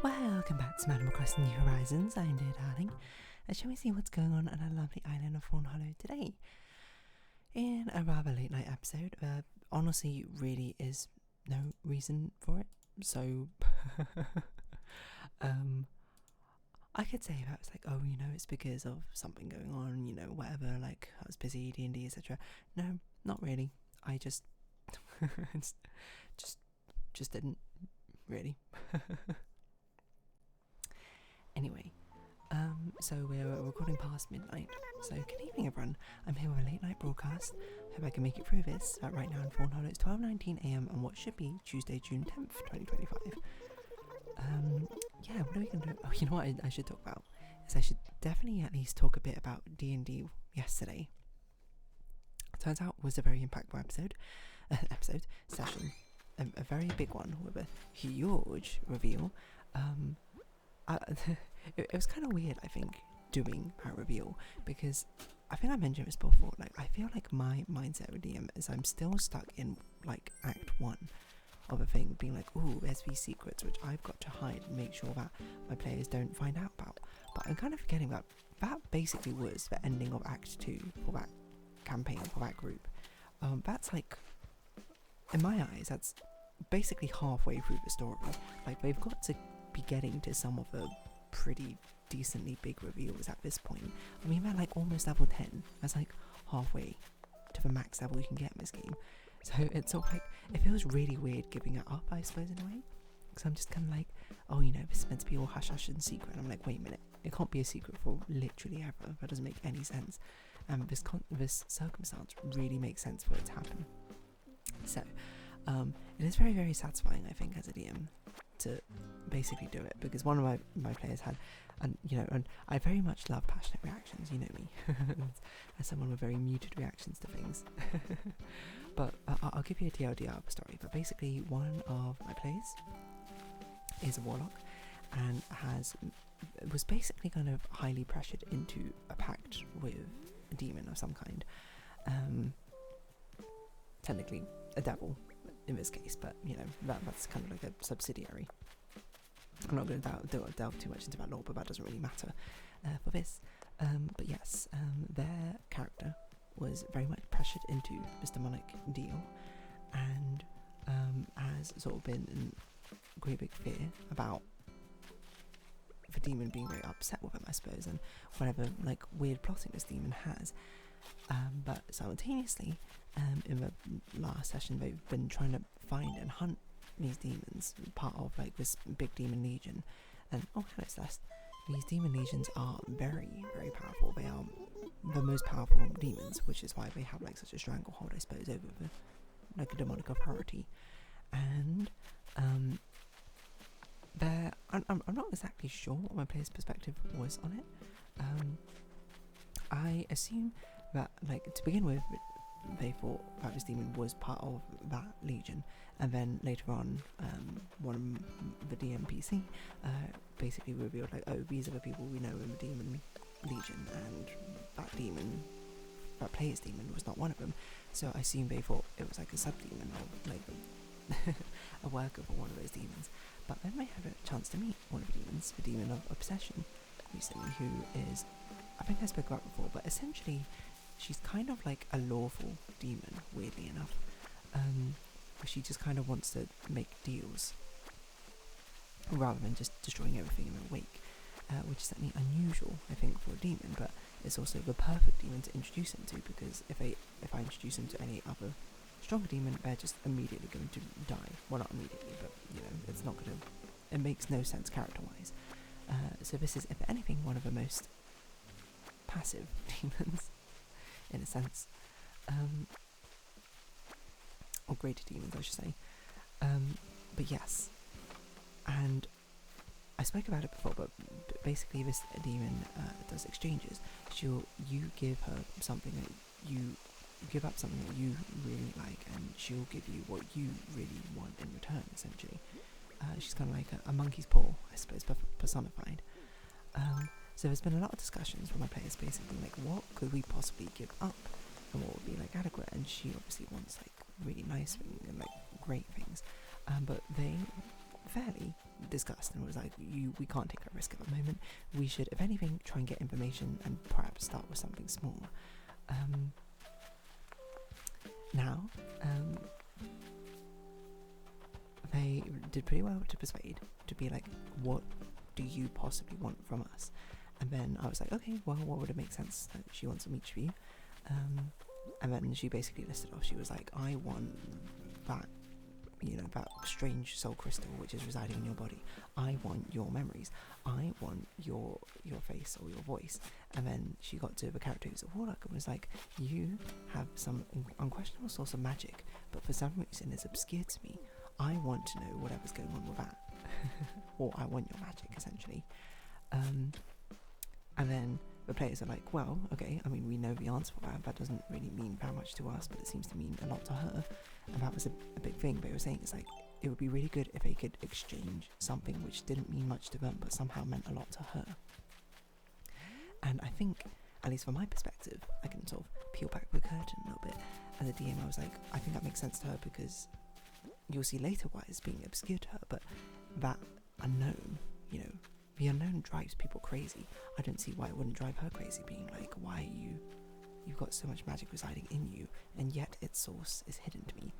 Welcome back to Animal Crossing New Horizons. I'm dear darling, and shall we see what's going on our lovely island of Fawnhallow today? In a rather late night episode, honestly really is no reason for it, so I could say if I was like, oh, you know, it's because of something going on, you know, whatever, like I was busy, D&D, etc. No, not really. I just just didn't really. Anyway, so we're recording past midnight. So good evening, everyone. I'm here with a late night broadcast. Hope I can make it through this. Right now in Fawnhallow, it's 12:19 AM on what should be Tuesday, June 10th, 2025. Yeah, what are we gonna do? Oh, you know what I should talk about? Is I should definitely at least talk a bit about D&D yesterday. Turns out it was a very impactful session. A very big one with a huge reveal. It was kind of weird, I think, doing that reveal, because I think I mentioned this before, like, I feel like my mindset with DM is I'm still stuck in, like, Act 1 of a thing, being like, ooh, there's these secrets which I've got to hide and make sure that my players don't find out about. But I'm kind of forgetting that basically was the ending of Act 2 for that campaign, for that group. That's, like, in my eyes, that's basically halfway through the story. Like, they've got to be getting to some of the pretty decently big reveals at this point. I mean, they're like almost level 10. That's like halfway to the max level you can get in this game. So it's sort of like, it feels really weird giving it up, I suppose, in a way. Because I'm just kind of like, oh, you know, this is meant to be all hush hush and secret. And I'm like, wait a minute, it can't be a secret for literally ever. That doesn't make any sense. This circumstance really makes sense for it to happen. So it is very, very satisfying, I think, as a DM to basically do it, because one of my players had, and you know, and I very much love passionate reactions, you know me, as someone with very muted reactions to things. But I'll give you a TLDR of the story. But basically, one of my players is a warlock and was basically kind of highly pressured into a pact with a demon of some kind, technically a devil in this case, but you know, that's kind of like a subsidiary. I'm not going to delve too much into that lore, but that doesn't really matter for this. But yes, their character was very much pressured into this demonic deal, and has sort of been in great big fear about the demon being very upset with him, I suppose, and whatever like weird plotting this demon has. But simultaneously, in the last session, they've been trying to find and hunt these demons, part of like this big demon legion. And oh, hello Celeste. These demon legions are very, very powerful. They are the most powerful demons, which is why they have like such a stranglehold, I suppose, over the like a demonic authority. And I'm not exactly sure what my player's perspective was on it. I assume that, like, to begin with, they thought that this demon was part of that legion, and then later on, one of the DMPC basically revealed, like, oh, these are the people we know in the demon legion, and that player's demon was not one of them. So I assume they thought it was like a sub-demon, or like a worker for one of those demons. But then they had a chance to meet one of the demons, the demon of obsession, recently, who is, I think I spoke about before, but essentially she's kind of like a lawful demon, weirdly enough. She just kind of wants to make deals rather than just destroying everything in her wake, which is certainly unusual, I think, for a demon, but it's also the perfect demon to introduce him to, because if I introduce him to any other stronger demon, they're just immediately going to die. Well, not immediately, but you know, it's not going to, it makes no sense character-wise. So this is, if anything, one of the most passive demons, in a sense, or greater demons, I should say. But yes, and I spoke about it before, but basically this demon does exchanges. You give her something that you give up something that you really like, and she'll give you what you really want in return, essentially. She's kind of like a monkey's paw, I suppose, personified. So there's been a lot of discussions with my players, basically, like, what could we possibly give up, and what would be, like, adequate, and she obviously wants, like, really nice things, and, like, great things, but they fairly discussed and was like, we can't take that risk at the moment. We should, if anything, try and get information and perhaps start with something small. Now, they did pretty well to persuade, to be like, what do you possibly want from us? And then I was like, okay, well, what would it make sense that she wants from each of you? And then she basically listed off, she was like, I want that, that strange soul crystal which is residing in your body. I want your memories. I want your face or your voice. And then she got to the character who's a warlock and was like, you have some unquestionable source of magic, but for some reason it's obscure to me. I want to know whatever's going on with that. Or I want your magic, essentially. And then the players are like, well, okay, I mean, we know the answer for that. That doesn't really mean that much to us, but it seems to mean a lot to her. And that was a big thing. They were saying it's like, it would be really good if they could exchange something which didn't mean much to them, but somehow meant a lot to her. And I think, at least from my perspective, I can sort of peel back the curtain a little bit. As a DM, I was like, I think that makes sense to her because you'll see later why it's being obscure to her, but that unknown, the unknown drives people crazy. I don't see why it wouldn't drive her crazy, being like, why you've got so much magic residing in you, and yet its source is hidden to me,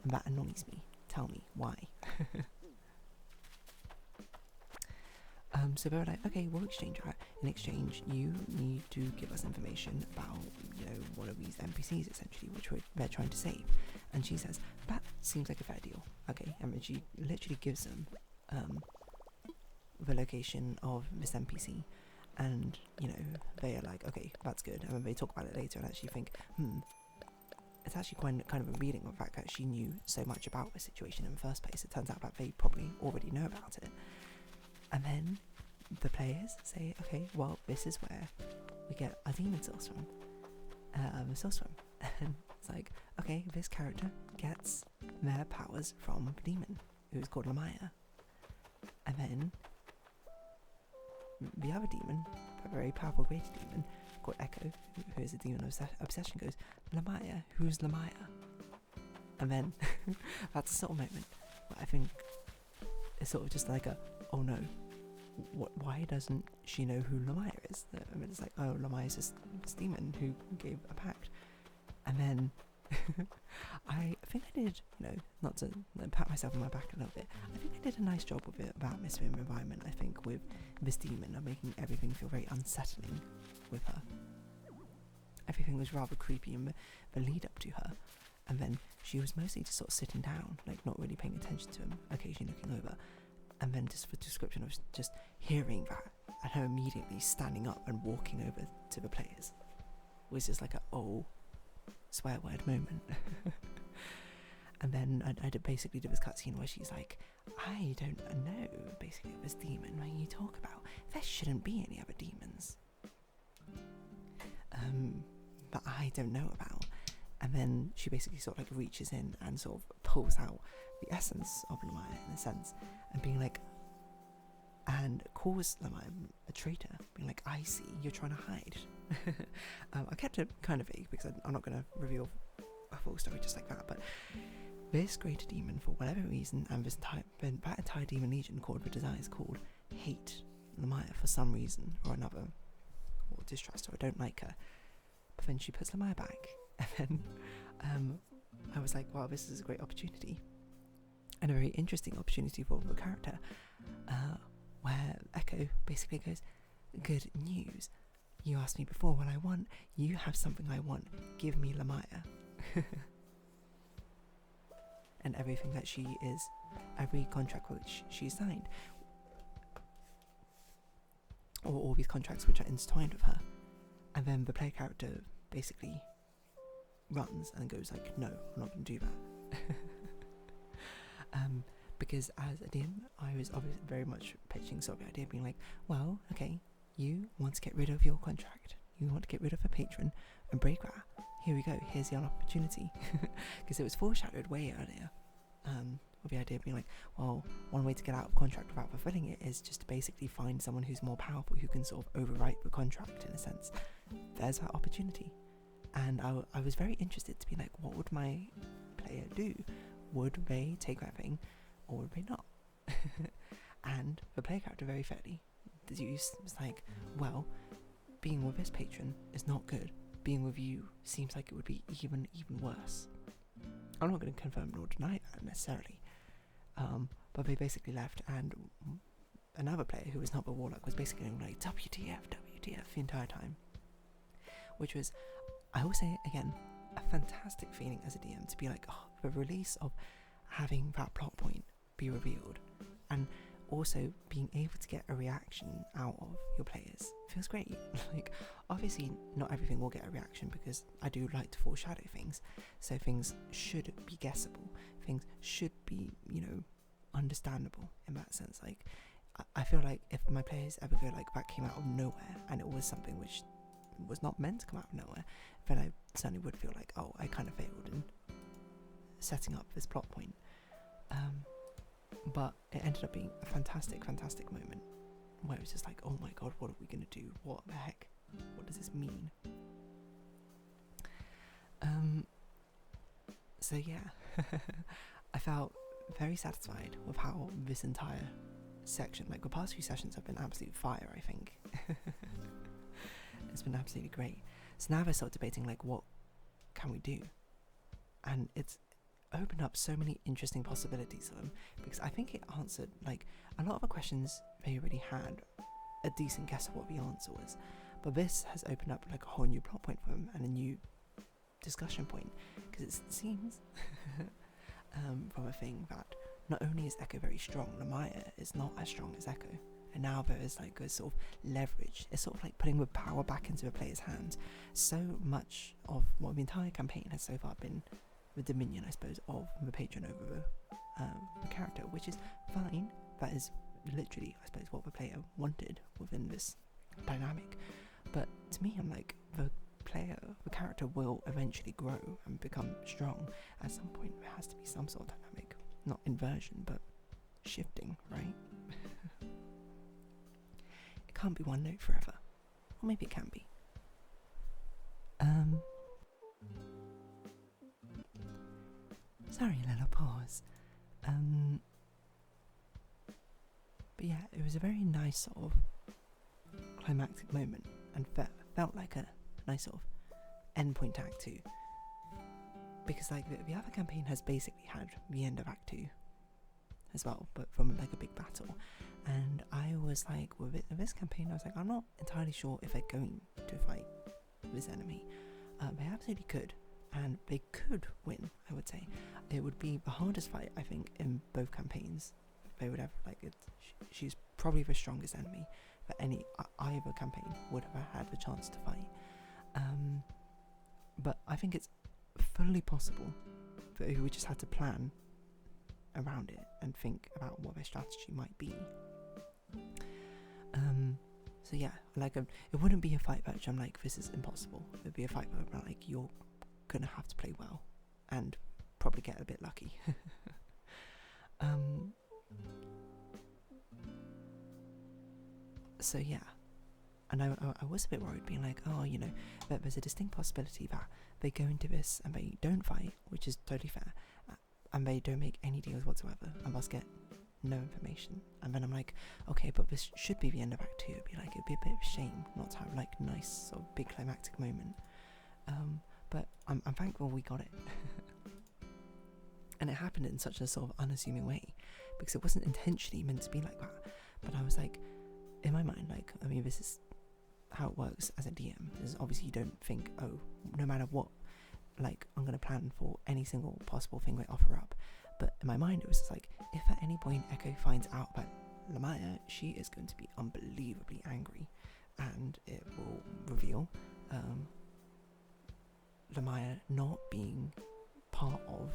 and that annoys me. Tell me why. So they were like, okay, we'll exchange that. In exchange, you need to give us information about, one of these NPCs essentially, which they're trying to save. And she says, that seems like a fair deal. Okay, and then she literally gives them the location of this NPC, and they are like, okay, that's good. And then they talk about it later and actually think, it's actually kind of revealing the fact that she knew so much about the situation in the first place. It turns out that they probably already know about it. And then the players say, okay, well, this is where we get our demon source from. And it's like, okay, this character gets their powers from the demon, who's called Lamaya. And then the other demon, a very powerful greater demon, called Echo, who is a demon of obsession, goes, Lamaya, who's Lamaya? And then that's a sort of moment where I think it's sort of just like oh no, why doesn't she know who Lamaya is? I mean, it's like, oh, Lamaya is this demon who gave a pact. And then I think I did, not to pat myself on my back a little bit, I think I did a nice job with it, about Miss Vim environment, I think, with this demon, of making everything feel very unsettling with her. Everything was rather creepy in the lead up to her, and then she was mostly just sort of sitting down, like not really paying attention to him, occasionally looking over, and then just the description of just hearing that, and her immediately standing up and walking over to the players was just like swear word moment. And then I basically did this cutscene where she's like, I don't know, basically, this demon when you talk about, there shouldn't be any other demons that I don't know about. And then she basically sort of like reaches in and sort of pulls out the essence of Lamaya, in a sense, and being like, and calls Lamaya a traitor, being like, I see, you're trying to hide. I kept it kind of vague because I'm not going to reveal a full story just like that, but this greater demon, for whatever reason, and that entire demon legion called the Desires called, hate Lamaya for some reason or another, or distrust her, or don't like her. But then she puts Lamaya back, and then I was like, wow, this is a great opportunity, and a very interesting opportunity for the character, where Echo basically goes, good news, you asked me before what I want, you have something I want, give me Lamaya. And everything that she is, every contract which she signed, or all these contracts which are intertwined with her. And then the player character basically runs and goes like, no, I'm not going to do that. Because as a DM, I was obviously very much pitching sort of the idea of being like, well, okay, you want to get rid of your contract, you want to get rid of a patron and break that. Here we go, here's the opportunity. Because it was foreshadowed way earlier, with the idea of being like, well, one way to get out of contract without fulfilling it is just to basically find someone who's more powerful, who can sort of overwrite the contract in a sense. There's that opportunity. And I was very interested to be like, what would my player do? Would they take that thing, or would they not? And the player character very fairly deduced was like, well, being with this patron is not good. Being with you seems like it would be even worse. I'm not going to confirm nor deny that necessarily. But they basically left, and another player who was not the warlock was basically going like WTF the entire time. Which was, I will say again, a fantastic feeling as a DM to be like, oh, the release of having that plot point be revealed, and also being able to get a reaction out of your players feels great. Like, obviously not everything will get a reaction because I do like to foreshadow things, so things should be guessable, things should be, you know, understandable in that sense. Like, I feel like if my players ever go like that came out of nowhere and it was something which was not meant to come out of nowhere, then I certainly would feel like, oh, I kind of failed in setting up this plot point. But it ended up being a fantastic moment where it was just like, oh my god, what are we going to do? What the heck? What does this mean? So yeah, I felt very satisfied with how this entire section, like the past few sessions have been absolute fire, I think. It's been absolutely great. So now they're sort of debating like, what can we do? And it's opened up so many interesting possibilities for them, because I think it answered like a lot of the questions they already had a decent guess of what the answer was, but this has opened up like a whole new plot point for them and a new discussion point, because it seems from a thing that not only is Echo very strong, Lamaya is not as strong as Echo, and now there is like a sort of leverage. It's sort of like putting the power back into the player's hands. So much of what the entire campaign has so far been the dominion, I suppose, of the patron over the character, which is fine. That is literally, I suppose, what the player wanted within this dynamic. But to me, I'm like, the character will eventually grow and become strong. At some point, there has to be some sort of dynamic, not inversion, but shifting, right? It can't be one note forever. Or maybe it can be. Sorry, a little pause. But yeah, it was a very nice sort of climactic moment, and felt like a nice sort of endpoint to Act 2. Because like the other campaign has basically had the end of Act 2 as well, but from like a big battle. And I was like, with this campaign, I was like, I'm not entirely sure if they're going to fight this enemy. They absolutely could, and they could win, I would say. It would be the hardest fight, I think, in both campaigns. They would have, like, she's probably the strongest enemy that either campaign would have had the chance to fight. But I think it's fully possible that we just had to plan around it and think about what their strategy might be. So yeah, like, it wouldn't be a fight which I'm like, this is impossible. It would be a fight where I'm like, you're gonna have to play well and probably get a bit lucky. So yeah, and I was a bit worried, being like, oh, you know, that there's a distinct possibility that they go into this and they don't fight, which is totally fair, and they don't make any deals whatsoever, and thus get no information. And then I'm like, okay, but this should be the end of Act 2. It'd be a bit of a shame not to have like nice sort of big climactic moment. But I'm thankful we got it. And it happened in such a sort of unassuming way, because it wasn't intentionally meant to be like that. But I was like, in my mind, like, I mean, this is how it works as a DM. Is obviously you don't think, oh, no matter what, like, I'm going to plan for any single possible thing they offer up. But in my mind, it was just like, if at any point Echo finds out about Lamaya, she is going to be unbelievably angry, and it will reveal Lamaya not being part of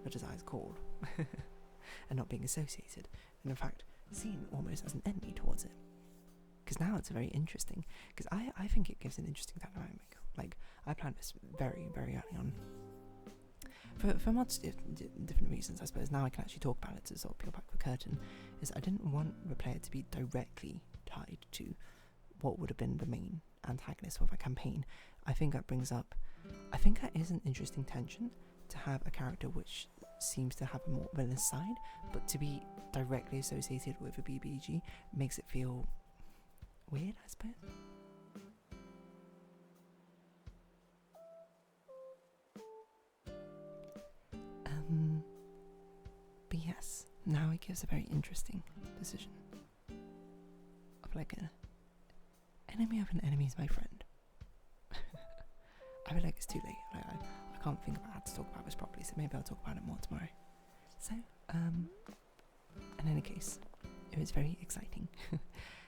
the Desire's Call and not being associated, and in fact seen almost as an enemy towards it. Because now it's very interesting, because I think it gives an interesting dynamic. Like, I planned this very, very early on for lots of different reasons, I suppose. Now I can actually talk about it to sort of peel back the curtain. Is I didn't want the player to be directly tied to what would have been the main antagonist of a campaign. I think that is an interesting tension, to have a character which seems to have a more villainous side, but to be directly associated with a BBG makes it feel weird, I suppose. But yes, now it gives a very interesting decision of like an enemy of an enemy is my friend. I feel like it's too late. Like, I can't think about how to talk about this properly, so maybe I'll talk about it more tomorrow. So, in any case, it was very exciting.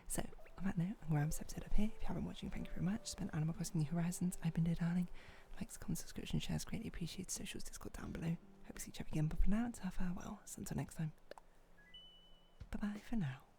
So, on that note, I'm going to wrap this episode up here. If you haven't watched, thank you very much. It's been Animal Crossing New Horizons. I've been dear darling. Likes, comments, subscription, shares, greatly appreciated. Socials, Discord down below. Hope to see each other again, but for now, it's farewell. So until next time. Bye bye for now.